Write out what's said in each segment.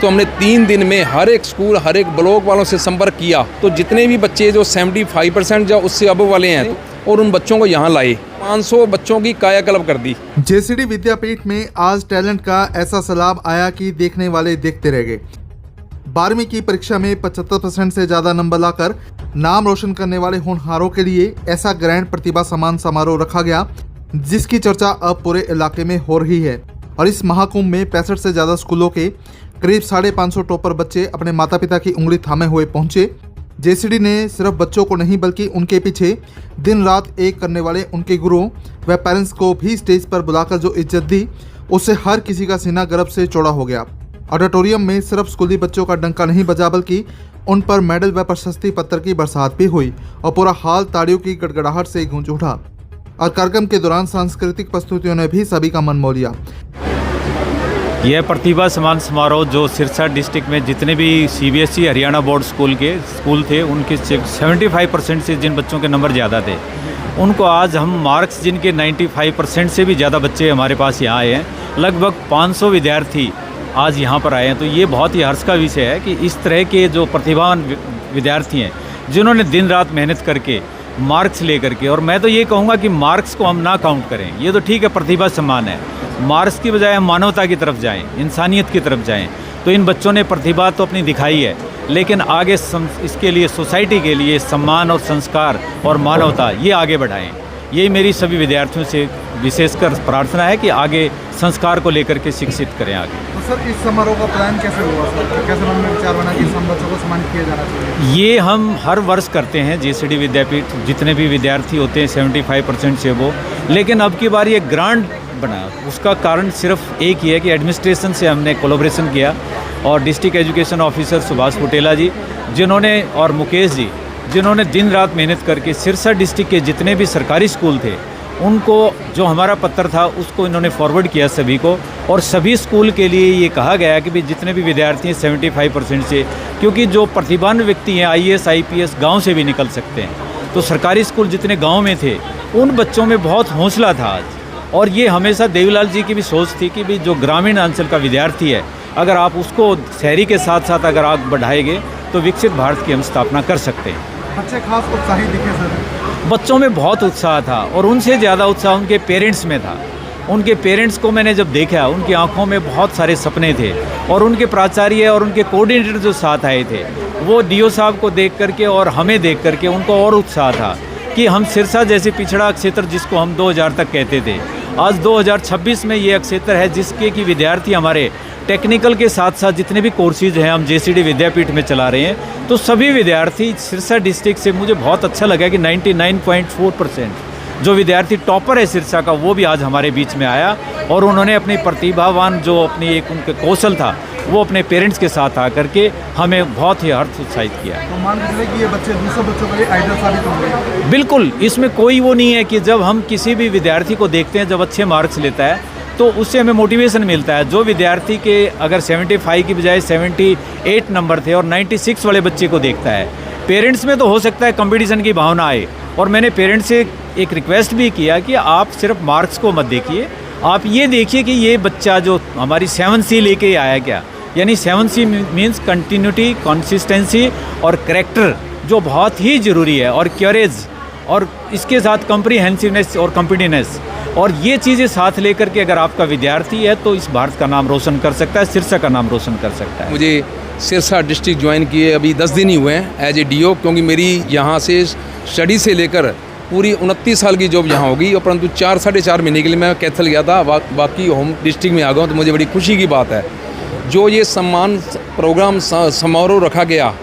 तो हमने 3 दिन में हर एक स्कूल, हर एक ब्लॉक वालों से संपर्क किया, तो जितने भी बच्चे जो 75% या उससे अब वाले हैं और उन बच्चों को यहाँ लाए, 500 बच्चों की कायाकल्प कर दी। जेसीडी विद्यापीठ में आज टैलेंट का ऐसा सैलाब आया कि देखने वाले देखते रह गए। 12वीं की परीक्षा में 75% से ज्यादा नंबर लाकर नाम रोशन करने वाले होनहारों के लिए ऐसा ग्रैंड प्रतिभा सम्मान समारोह रखा गया, जिसकी चर्चा अब पूरे इलाके में हो रही है। और इस महाकुंभ में 65 से ज्यादा स्कूलों के करीब 550 टॉपर बच्चे अपने माता पिता की उंगली थामे हुए पहुंचे। जेसीडी ने सिर्फ बच्चों को नहीं बल्कि उनके पीछे दिन रात एक करने वाले उनके गुरुओं व पेरेंट्स को भी स्टेज पर बुलाकर जो इज्जत दी, उससे हर किसी का सीना गर्व से चौड़ा हो गया। ऑडिटोरियम में सिर्फ स्कूली बच्चों का डंका नहीं बजा बल्कि उन पर मेडल व प्रशस्ति पत्र की बरसात भी हुई और पूरा हाल ताड़ियों की गड़गड़ाहट से गूंज उठा। और कार्यक्रम के दौरान सांस्कृतिक प्रस्तुतियों ने भी सभी का मन मोह लिया। यह प्रतिभा सम्मान समारोह जो सिरसा डिस्ट्रिक्ट में जितने भी सीबीएसई हरियाणा बोर्ड स्कूल थे उनके 75% से जिन बच्चों के नंबर ज़्यादा थे, उनको आज हम मार्क्स जिनके 95% से भी ज़्यादा बच्चे हमारे पास यहाँ आए हैं, लगभग 500 विद्यार्थी आज यहाँ पर आए हैं। तो ये बहुत ही हर्ष का विषय है कि इस तरह के जो प्रतिभावान विद्यार्थी हैं जिन्होंने दिन रात मेहनत करके मार्क्स लेकर के, और मैं तो ये कहूँगा कि मार्क्स को हम ना काउंट करें। ये तो ठीक है, प्रतिभा सम्मान है, मार्क्स की बजाय हम मानवता की तरफ जाएं, इंसानियत की तरफ जाएं। तो इन बच्चों ने प्रतिभा तो अपनी दिखाई है, लेकिन आगे इसके लिए सोसाइटी के लिए सम्मान और संस्कार और मानवता ये आगे बढ़ाएं। यही मेरी सभी विद्यार्थियों से विशेषकर प्रार्थना है कि आगे संस्कार को लेकर के शिक्षित करें आगे। तो सर, इस समारोह का प्लान कैसे हुआ सर? कैसे मन में विचार बना कि हम बच्चों को सम्मानित किया जाना चाहिए? ये हम हर वर्ष करते हैं। जेसीडी विद्यापीठ जितने भी विद्यार्थी होते हैं 75% से वो, लेकिन अब की बार ये ग्रांड बना। उसका कारण सिर्फ एक ही है कि एडमिनिस्ट्रेशन से हमने कोलैबोरेशन किया और डिस्ट्रिक्ट एजुकेशन ऑफिसर सुभाष पुटेला जी जिन्होंने और मुकेश जी जिन्होंने दिन रात मेहनत करके सिरसा डिस्ट्रिक्ट के जितने भी सरकारी स्कूल थे उनको जो हमारा पत्र था उसको इन्होंने फॉरवर्ड किया सभी को, और सभी स्कूल के लिए ये कहा गया कि भाई जितने भी विद्यार्थी हैं 75% से, क्योंकि जो प्रतिभावान व्यक्ति हैं IAS IPS गांव से भी निकल सकते हैं। तो सरकारी स्कूल जितने गांव में थे उन बच्चों में बहुत हौसला था आज, और ये हमेशा देवीलाल जी की भी सोच थी कि भाई जो ग्रामीण अंचल का विद्यार्थी है अगर आप उसको शहरी के साथ साथ अगर आगे बढ़ाएंगे तो विकसित भारत की हम स्थापना कर सकते हैं। बच्चे खास उत्साही दिखे सर? बच्चों में बहुत उत्साह था और उनसे ज़्यादा उत्साह उनके पेरेंट्स में था। उनके पेरेंट्स को मैंने जब देखा उनकी आंखों में बहुत सारे सपने थे, और उनके प्राचार्य और उनके कोऑर्डिनेटर जो साथ आए थे वो DO साहब को देख करके और हमें देख करके उनको और उत्साह था कि हम सिरसा जैसे पिछड़ा क्षेत्र जिसको हम 2000 तक कहते थे, आज 2026 में ये क्षेत्र है जिसके कि विद्यार्थी हमारे टेक्निकल के साथ साथ जितने भी कोर्सेज हैं हम जेसीडी विद्यापीठ में चला रहे हैं। तो सभी विद्यार्थी सिरसा डिस्ट्रिक्ट से, मुझे बहुत अच्छा लगा कि 99.4% जो विद्यार्थी टॉपर है सिरसा का वो भी आज हमारे बीच में आया, और उन्होंने अपनी प्रतिभावान जो अपनी एक उनके कौशल था वो अपने पेरेंट्स के साथ आकर के हमें बहुत ही अर्थ उत्साहित किया। तो मान लीजिए कि ये बच्चे दूसरे बच्चों के लिए आइडल साबित होंगे? बिल्कुल, इसमें कोई वो नहीं है कि जब हम किसी भी विद्यार्थी को देखते हैं जब अच्छे मार्क्स लेता है तो उससे हमें मोटिवेशन मिलता है। जो विद्यार्थी के अगर 75 की बजाय 78 नंबर थे और 96 वाले बच्चे को देखता है, पेरेंट्स में तो हो सकता है कंपटीशन की भावना आए, और मैंने पेरेंट्स से एक रिक्वेस्ट भी किया कि आप सिर्फ मार्क्स को मत देखिए, आप ये देखिए कि ये बच्चा जो हमारी 7C लेके आया क्या, यानी 7C मीन्स कंटिन्यूटी, कंसिस्टेंसी और कैरेक्टर, जो बहुत ही ज़रूरी है, और करेज, और इसके साथ कॉम्प्रिहेंसिवनेस और कॉम्पिटेंस, और ये चीज़ें साथ लेकर के अगर आपका विद्यार्थी है तो इस भारत का नाम रोशन कर सकता है, सिरसा का नाम रोशन कर सकता है। मुझे सिरसा डिस्ट्रिक्ट ज्वाइन किए अभी 10 दिन ही हुए हैं एज ए DO, क्योंकि मेरी यहाँ से स्टडी से लेकर पूरी 29 साल की जॉब यहाँ होगी, और परंतु 4-4.5 महीने के लिए मैं कैथल गया था, बाकी होम डिस्ट्रिक्ट में आ गया हूँ। तो मुझे बड़ी खुशी की बात है जो ये सम्मान प्रोग्राम समारोह रखा गया,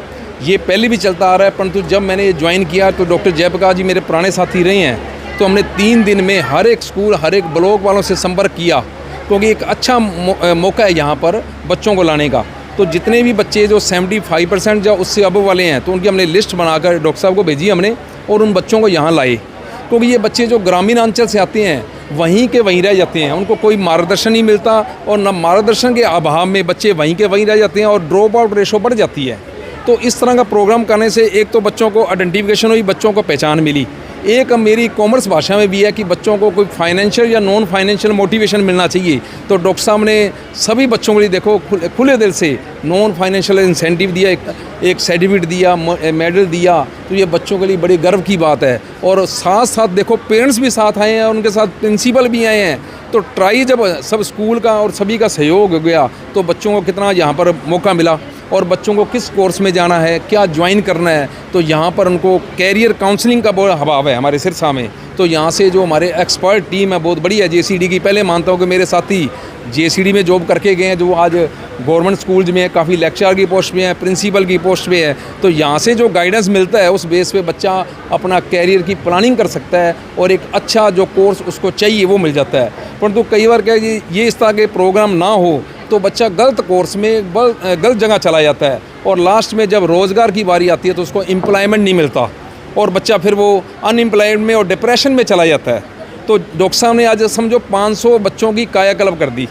ये पहले भी चलता आ रहा है, परंतु जब मैंने ये ज्वाइन किया तो डॉक्टर जयप्रकाश जी मेरे पुराने साथी रहे हैं, तो हमने 3 दिन में हर एक स्कूल, हर एक ब्लॉक वालों से संपर्क किया, क्योंकि एक अच्छा मौका है यहाँ पर बच्चों को लाने का। तो जितने भी बच्चे जो 75% या उससे अब वाले हैं तो उनकी हमने लिस्ट बनाकर डॉक्टर साहब को भेजी हमने, और उन बच्चों को यहाँ लाए, क्योंकि ये बच्चे जो ग्रामीण अंचल से आते हैं वहीं के वहीं रह जाते हैं, उनको कोई मार्गदर्शन नहीं मिलता, और न मार्गदर्शन के अभाव में बच्चे वहीं के वहीं रह जाते हैं और ड्रॉप आउट रेशो बढ़ जाती है। तो इस तरह का प्रोग्राम करने से एक तो बच्चों को आइडेंटिफिकेशन हुई, बच्चों को पहचान मिली, एक मेरी कॉमर्स भाषा में भी है कि बच्चों को कोई फाइनेंशियल या नॉन फाइनेंशियल मोटिवेशन मिलना चाहिए। तो डॉक्टर साहब ने सभी बच्चों के लिए देखो खुले दिल से नॉन फाइनेंशियल इंसेंटिव दिया, एक सर्टिफिकेट दिया, मेडल दिया। तो ये बच्चों के लिए बड़ी गर्व की बात है। और साथ साथ देखो पेरेंट्स भी साथ आए हैं, उनके साथ प्रिंसिपल भी आए हैं। तो ट्राई जब सब स्कूल का और सभी का सहयोग हो गया तो बच्चों को कितना यहाँ पर मौका मिला, और बच्चों को किस कोर्स में जाना है, क्या ज्वाइन करना है। तो यहाँ पर उनको कैरियर काउंसलिंग का बहुत अभाव है हमारे सिरसा में। तो यहाँ से जो हमारे एक्सपर्ट टीम है बहुत बड़ी है JCD की। पहले मानता हूँ कि मेरे साथी JCD में जॉब करके गए हैं, जो आज गवर्नमेंट स्कूल्स में काफ़ी लेक्चरर की पोस्ट पे हैं, प्रिंसिपल की पोस्ट पे है। तो यहाँ से जो गाइडेंस मिलता है उस बेस पे बच्चा अपना कैरियर की प्लानिंग कर सकता है, और एक अच्छा जो कोर्स उसको चाहिए वो मिल जाता है। परंतु कई बार क्या ये इस तरह के प्रोग्राम ना हो तो बच्चा गलत कोर्स में गलत जगह चला जाता है, और लास्ट में जब रोज़गार की बारी आती है तो उसको एम्प्लॉयमेंट नहीं मिलता, और बच्चा फिर वो अनएम्प्लॉयड में और डिप्रेशन में चला जाता है। तो डॉक्टर साहब ने आज समझो 500 बच्चों की कायाकल्प कर दी।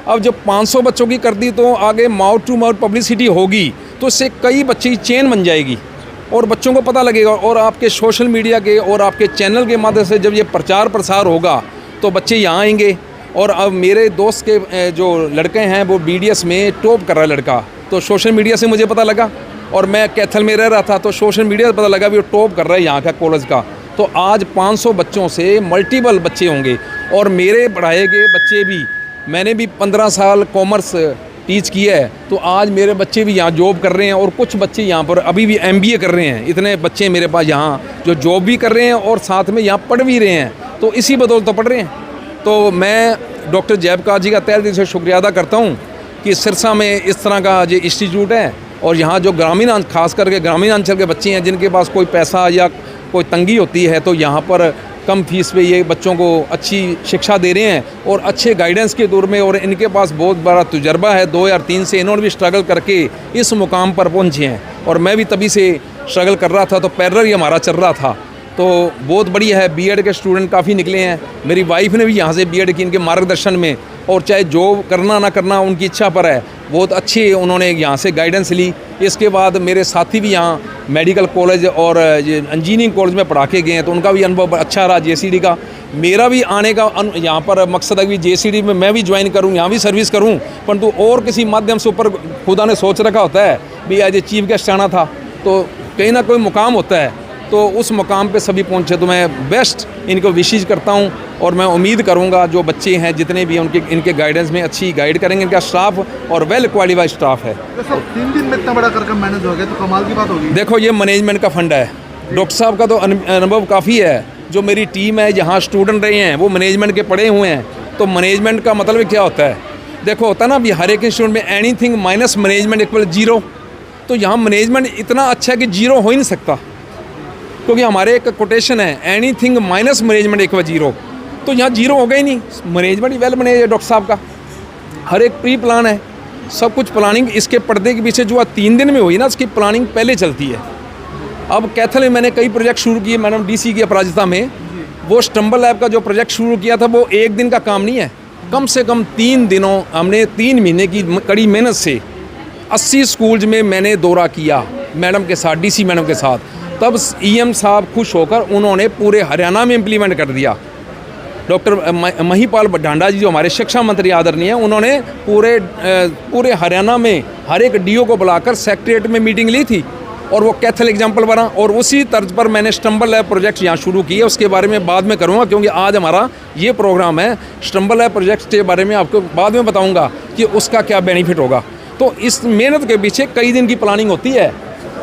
अब जब 500 बच्चों की कर दी तो आगे माउथ टू माउथ पब्लिसिटी होगी, तो इससे कई बच्चे की चेन बन जाएगी और बच्चों को पता लगेगा। और आपके सोशल मीडिया के और आपके चैनल के माध्यम से जब ये प्रचार प्रसार होगा तो बच्चे यहाँ आएंगे। और अब मेरे दोस्त के जो लड़के हैं वो BDS में टॉप कर रहा है लड़का, तो सोशल मीडिया से मुझे पता लगा, और मैं कैथल में रह रहा था तो सोशल मीडिया से पता लगा भी वो टॉप कर रहा है यहाँ का कॉलेज का। तो आज 500 बच्चों से मल्टीपल बच्चे होंगे, और मेरे पढ़ाए गए बच्चे भी, मैंने भी 15 साल कॉमर्स टीच किया है, तो आज मेरे बच्चे भी यहाँ जॉब कर रहे हैं, और कुछ बच्चे यहाँ पर अभी भी MBA कर रहे हैं। इतने बच्चे मेरे पास यहाँ जो जॉब भी कर रहे हैं और साथ में यहाँ पढ़ भी रहे हैं, तो इसी बदौलत तो पढ़ रहे हैं। तो मैं डॉक्टर जयप्रकाश जी का तहे दिल से शुक्रिया अदा करता हूँ कि सिरसा में इस तरह का जो इंस्टीट्यूट है, और यहाँ जो ग्रामीण खास करके ग्रामीण अंचल के बच्चे हैं जिनके पास कोई पैसा या कोई तंगी होती है, तो यहाँ पर कम फीस पे ये बच्चों को अच्छी शिक्षा दे रहे हैं और अच्छे गाइडेंस के दौर में। और इनके पास बहुत बड़ा तजुर्बा है, 2003 से इन्होंने भी स्ट्रगल करके इस मुकाम पर पहुँचे हैं, और मैं भी तभी से स्ट्रगल कर रहा था। तो पैरेलल ही हमारा चल रहा था, तो बहुत बढ़िया है। B.Ed के स्टूडेंट काफ़ी निकले हैं। मेरी वाइफ ने भी यहाँ से B.Ed की इनके मार्गदर्शन में, और चाहे जॉब करना ना करना उनकी इच्छा पर है, बहुत अच्छी उन्होंने यहाँ से गाइडेंस ली। इसके बाद मेरे साथी भी यहाँ मेडिकल कॉलेज और इंजीनियरिंग कॉलेज में पढ़ा के गए हैं, तो उनका भी अनुभव अच्छा रहा JCD का। मेरा भी आने का यहाँ पर मकसद है कि JCD में मैं भी ज्वाइन करूँ, यहाँ भी सर्विस करूँ, परंतु और किसी माध्यम से ऊपर खुदा ने सोच रखा होता है भी एज ए चीफ गेस्ट आना था, तो कहीं ना कोई मुकाम होता है, तो उस मुकाम पे सभी पहुंचे। तो मैं बेस्ट इनको विशेष करता हूं, और मैं उम्मीद करूंगा जो बच्चे हैं जितने भी इनके गाइडेंस में अच्छी गाइड करेंगे। इनका स्टाफ और वेल क्वालिफाइड स्टाफ है। सब 3 दिन में इतना बड़ा कार्यक्रम मैनेज हो गया तो कमाल की बात होगी। देखो ये मैनेजमेंट का फंड है। डॉक्टर साहब का तो अनुभव काफ़ी है। जो मेरी टीम है यहाँ स्टूडेंट रहे हैं वो मैनेजमेंट के पढ़े हुए हैं। तो मैनेजमेंट का मतलब क्या होता है, देखो होता ना भी हर एक इंस्टीट्यूट में एनीथिंग माइनस मैनेजमेंट इक्वल 0। तो यहाँ मैनेजमेंट इतना अच्छा है कि 0 हो ही नहीं सकता, क्योंकि हमारे एक कोटेशन है एनीथिंग माइनस मैनेजमेंट इक्वल 0। तो यहाँ 0 हो गया ही नहीं। मैनेजमेंट ही वेल मैनेज है डॉक्टर साहब का। हर एक प्री प्लान है, सब कुछ प्लानिंग इसके पर्दे के पीछे जो 3 दिन में हुई ना, उसकी प्लानिंग पहले चलती है। अब कैथल में मैंने कई प्रोजेक्ट शुरू किए, मैडम DC की अपराजिता में वो स्टम्बल लैब का जो प्रोजेक्ट शुरू किया था वो एक दिन का काम नहीं है। कम से कम 3 दिनों हमने 3 महीने की कड़ी मेहनत से 80 स्कूल्स में मैंने दौरा किया मैडम के साथ, DC मैडम के साथ। तब EM साहब खुश होकर उन्होंने पूरे हरियाणा में इम्प्लीमेंट कर दिया। डॉक्टर महिपाल ढांडा जी जो हमारे शिक्षा मंत्री आदरणीय हैं, उन्होंने पूरे हरियाणा में हर एक DO को बुलाकर सेक्रेटरीट में मीटिंग ली थी, और वो कैथल एग्जाम्पल बना। और उसी तर्ज पर मैंने स्टम्बल लैब प्रोजेक्ट यहाँ शुरू किए। उसके बारे में बाद में करूँगा, क्योंकि आज हमारा ये प्रोग्राम है। स्टम्बल लैब प्रोजेक्ट के बारे में आपको बाद में बताऊँगा कि उसका क्या बेनिफिट होगा। तो इस मेहनत के पीछे कई दिन की प्लानिंग होती है।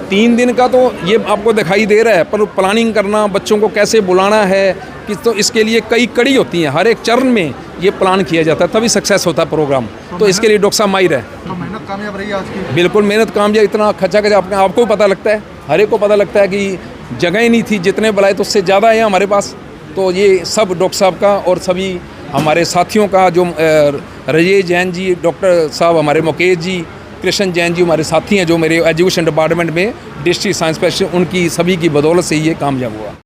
3 दिन का तो ये आपको दिखाई दे रहा है, पर प्लानिंग करना, बच्चों को कैसे बुलाना है कि, तो इसके लिए कई कड़ी होती हैं। हर एक चरण में ये प्लान किया जाता है, तभी सक्सेस होता है प्रोग्राम। तो इसके लिए डॉक्टर साहब माहिर है। तो मेहनत कामयाब रही आज की। बिल्कुल मेहनत कामयाब। इतना खचा खचा आपको पता लगता है, हर एक को पता लगता है कि जगह ही नहीं थी, जितने बुलाए तो उससे ज़्यादा है हमारे पास। तो ये सब डॉक्टर साहब का और सभी हमारे साथियों का, जो राजेश जैन जी, डॉक्टर साहब हमारे मुकेश जी, कृष्ण जैन जी हमारे साथी हैं जो मेरे एजुकेशन डिपार्टमेंट में डिस्ट्रिक्ट साइंस स्पेशलिस्ट, उनकी सभी की बदौलत से ये कामयाब हुआ।